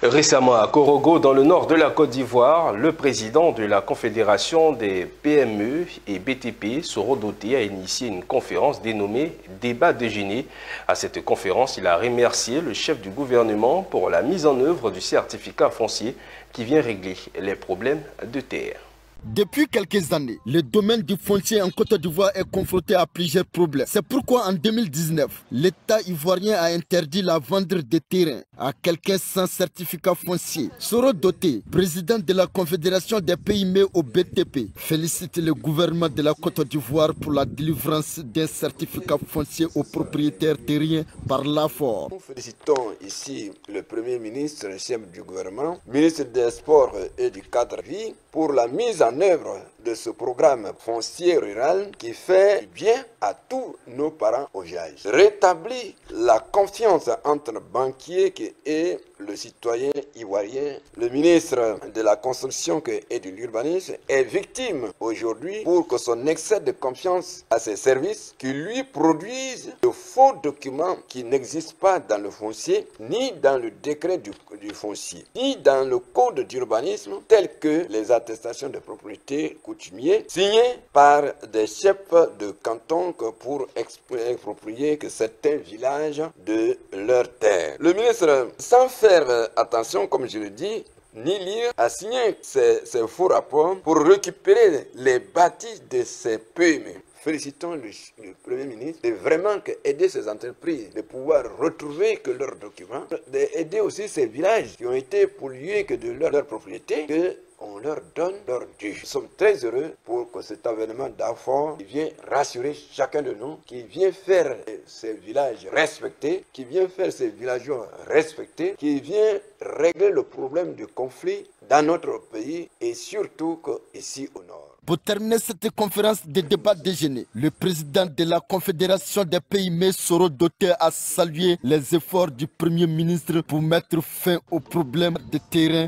Récemment à Korogo, dans le nord de la Côte d'Ivoire, le président de la Confédération des PME et BTP, Soro Doté, a initié une conférence dénommée Débat déjeuner. À cette conférence, il a remercié le chef du gouvernement pour la mise en œuvre du certificat foncier qui vient régler les problèmes de terre. Depuis quelques années, le domaine du foncier en Côte d'Ivoire est confronté à plusieurs problèmes. C'est pourquoi en 2019, l'État ivoirien a interdit la vente des terrains à quelqu'un sans certificat foncier. Soro Doté, président de la Confédération des PME au BTP, félicite le gouvernement de la Côte d'Ivoire pour la délivrance d'un certificat foncier aux propriétaires terriens par l'AFOR. Nous félicitons ici le Premier ministre, le chef du gouvernement, ministre des Sports et du cadre de vie pour la mise en œuvre de ce programme foncier rural qui fait bien à tous nos parents au village. Rétablit la confiance entre banquiers et le citoyen ivoirien. Le ministre de la Construction et de l'Urbanisme est victime aujourd'hui pour que son excès de confiance à ses services qui lui produisent de faux documents qui n'existent pas dans le foncier, ni dans le décret du foncier, ni dans le code d'urbanisme, tels que les attestations de propriété coutumier signées par des chefs de canton pour exproprier que certains villages de leurs terres. Le ministre, sans faire attention, comme je le dis, ni lire, a signé ces faux rapports pour récupérer les bâtis de ces PME. Félicitons le Premier ministre de vraiment aider ces entreprises, de pouvoir retrouver que leurs documents, d'aider aussi ces villages qui ont été pollués que de leur propriété, que on leur donne leur dû. Nous sommes très heureux pour que cet avènement d'AFOR qui vient rassurer chacun de nous, qui vient faire ces villages respectés, qui vient faire ces villageois respectés, qui vient régler le problème du conflit dans notre pays et surtout ici au nord. Pour terminer cette conférence de débat déjeuner, le président de la Confédération des PME, Soro Doté, a salué les efforts du Premier ministre pour mettre fin aux problèmes de terrain